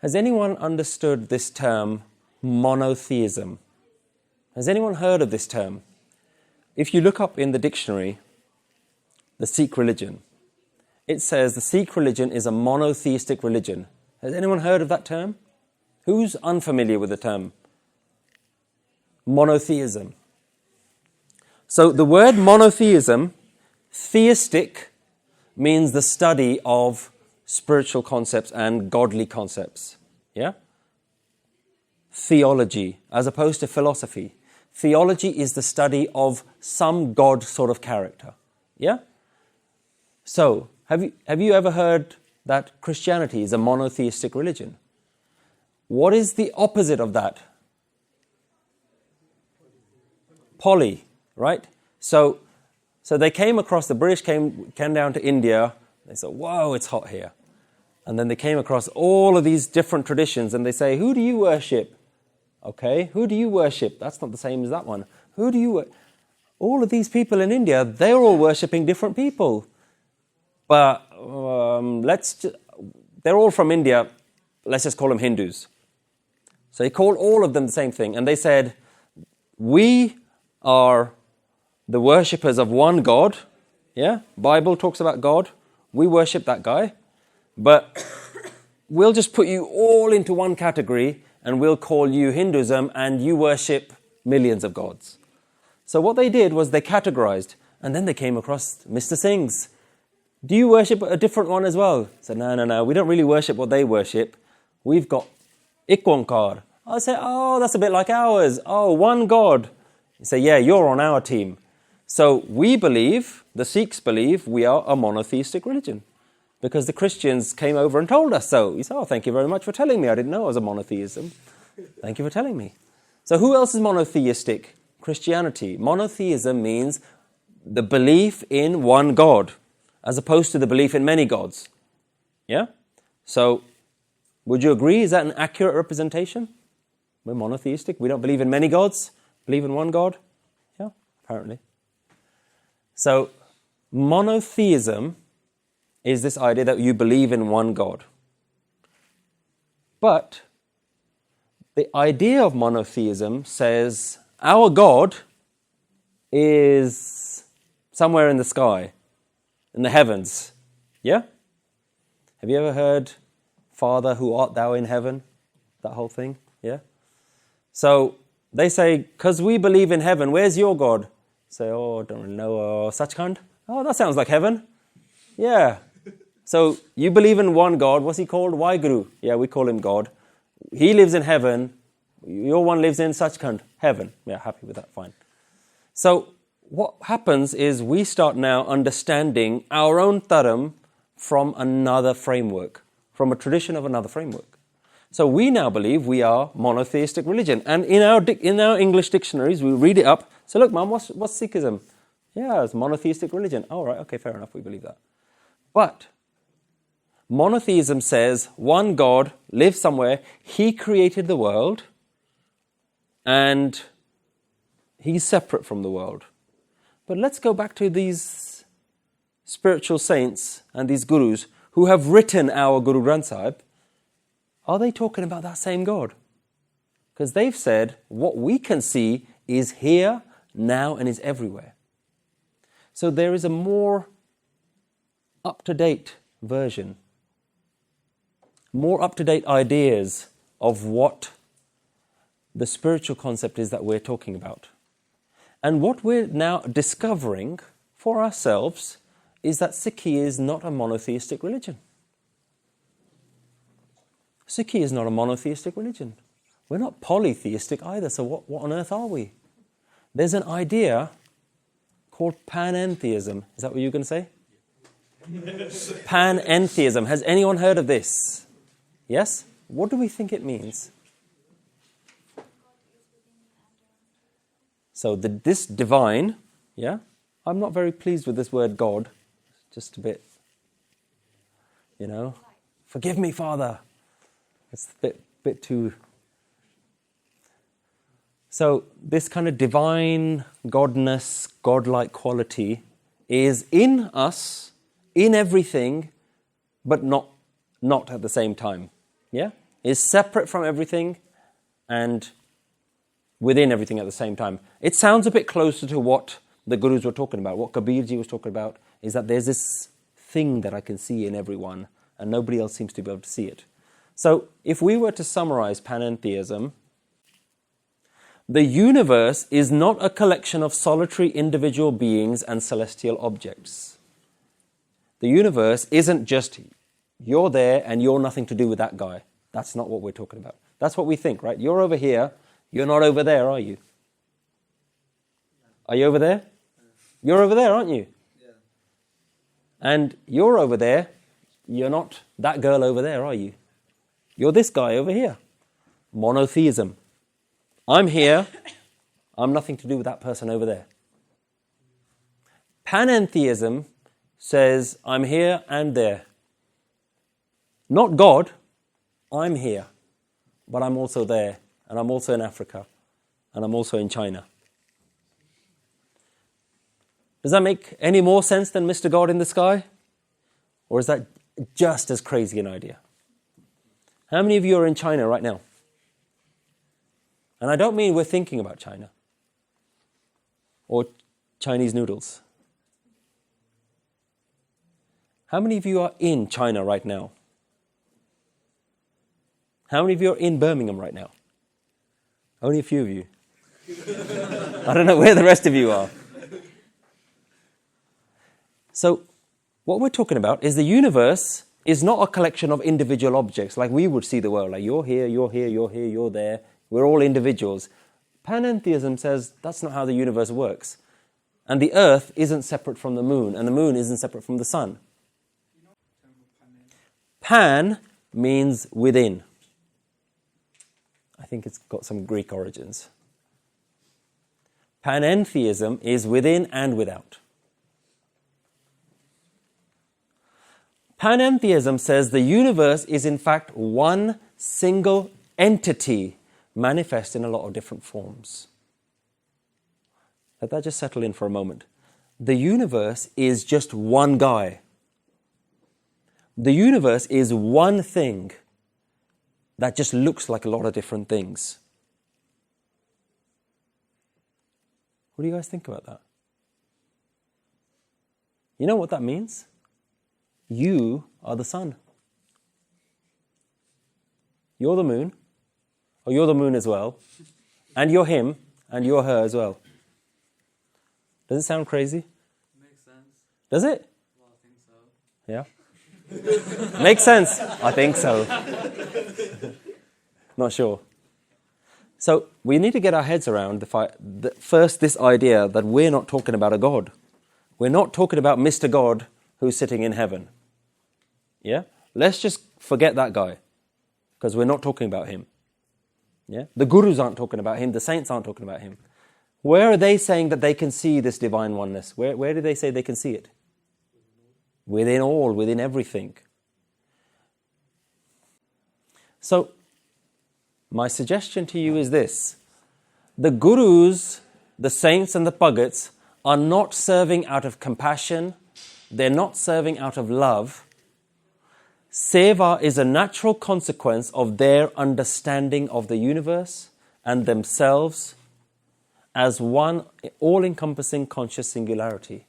Has anyone understood this term, monotheism? Has anyone heard of this term? If you look up in the dictionary, the Sikh religion, it says the Sikh religion is a monotheistic religion. Has anyone heard of that term? Who's unfamiliar with the term? Monotheism. So the word monotheism, theistic, means the study of spiritual concepts and godly concepts. Yeah? Theology, as opposed to philosophy. Theology is the study of some God sort of character. Yeah? So, have you ever heard that Christianity is a monotheistic religion? What is the opposite of that? Poly, right? So they came across, the British came down to India. They said, whoa, it's hot here. And then they came across all of these different traditions and they say, who do you worship? Okay, who do you worship? That's not the same as that one. Who do you worship? All of these people in India, they're all worshipping different people. But they're all from India. Let's just call them Hindus. So he called all of them the same thing. And they said, we are the worshippers of one God. Yeah, Bible talks about God. We worship that guy. But we'll just put you all into one category and we'll call you Hinduism and you worship millions of gods. So what they did was they categorized and then they came across Mr. Singh's. Do you worship a different one as well? I said, no, we don't really worship what they worship. We've got Ikwankar. I say, oh, that's a bit like ours. Oh, one God. You say, yeah, you're on our team. So we believe, the Sikhs believe, we are a monotheistic religion. Because the Christians came over and told us so. You say, oh, thank you very much for telling me. I didn't know it was a monotheism. Thank you for telling me. So who else is monotheistic? Christianity. Monotheism means the belief in one God, as opposed to the belief in many gods. Yeah? So, would you agree? Is that an accurate representation? We're monotheistic. We don't believe in many gods. Believe in one God. Yeah, apparently. So, monotheism is this idea that you believe in one God. But the idea of monotheism says our God is somewhere in the sky, in the heavens. Yeah? Have you ever heard, Father, who art thou in heaven? That whole thing? Yeah? So they say, because we believe in heaven, where's your God? Say, oh, I don't really know, Sachkhand? Oh, that sounds like heaven. Yeah. So you believe in one God. What's he called? Waheguru. Yeah, we call him God. He lives in heaven. Your one lives in Sachkhand, heaven. Yeah, happy with that, fine. So what happens is we start now understanding our own dharam from another framework, from a tradition of another framework. So we now believe we are monotheistic religion. And in our English dictionaries, we read it up. So look, Mum, what's Sikhism? Yeah, it's monotheistic religion. Oh, right, okay, fair enough, we believe that. But monotheism says one God lives somewhere, he created the world, and he's separate from the world. But let's go back to these spiritual saints and these gurus who have written our Guru Granth Sahib. Are they talking about that same God? Because they've said what we can see is here, now, and is everywhere. So there is a more up-to-date version, more up-to-date ideas of what the spiritual concept is that we're talking about. And what we're now discovering for ourselves is that Sikhi is not a monotheistic religion. Sikhi is not a monotheistic religion. We're not polytheistic either, so what on earth are we? There's an idea called Panentheism. Is that what you're going to say? Panentheism. Has anyone heard of this? Yes? What do we think it means? So this divine, yeah? I'm not very pleased with this word God. Just a bit, forgive me, Father. It's a bit too... So this kind of divine godness, godlike quality is in us, in everything, but not at the same time. Yeah? is separate from everything and within everything at the same time. It sounds a bit closer to what the Gurus were talking about. What Kabirji was talking about is that there's this thing that I can see in everyone and nobody else seems to be able to see it. So if we were to summarize Panentheism, the universe is not a collection of solitary individual beings and celestial objects. The universe isn't just you're there and you're nothing to do with that guy. That's not what we're talking about. That's what we think, right? You're over here, you're not over there, are you? Are you over there? You're over there, aren't you? Yeah. And you're over there, you're not that girl over there, are you? You're this guy over here. Monotheism. I'm here, I'm nothing to do with that person over there. Panentheism says, I'm here and there. Not God, I'm here, but I'm also there, and I'm also in Africa, and I'm also in China. Does that make any more sense than Mr. God in the sky? Or is that just as crazy an idea? How many of you are in China right now? And I don't mean we're thinking about China or Chinese noodles. How many of you are in China right now? How many of you are in Birmingham right now? Only a few of you. I don't know where the rest of you are. So, what we're talking about is the universe is not a collection of individual objects like we would see the world. Like you're here, you're here, you're here, you're there. We're all individuals. Panentheism says that's not how the universe works. And the earth isn't separate from the moon, and the moon isn't separate from the sun. Pan means within. I think it's got some Greek origins. Panentheism is within and without. Panentheism says the universe is in fact one single entity manifest in a lot of different forms. Let that just settle in for a moment. The universe is just one guy. The universe is one thing that just looks like a lot of different things. What do you guys think about that? You know what that means? You are the sun. You're the moon. Or you're the moon as well. And you're him. And you're her as well. Does it sound crazy? Makes sense. Does it? Well, I think so. Yeah? Makes sense? I think so. Not sure. So we need to get our heads around first this idea that we're not talking about a God. We're not talking about Mr. God who's sitting in heaven. Yeah? Let's just forget that guy. Because we're not talking about him. Yeah? The Gurus aren't talking about him. The saints aren't talking about him. Where are they saying that they can see this divine oneness? Where do they say they can see it? Within all, within everything. So, my suggestion to you is this. The Gurus, the saints and the Bhagats are not serving out of compassion. They're not serving out of love. Seva is a natural consequence of their understanding of the universe and themselves as one all-encompassing conscious singularity.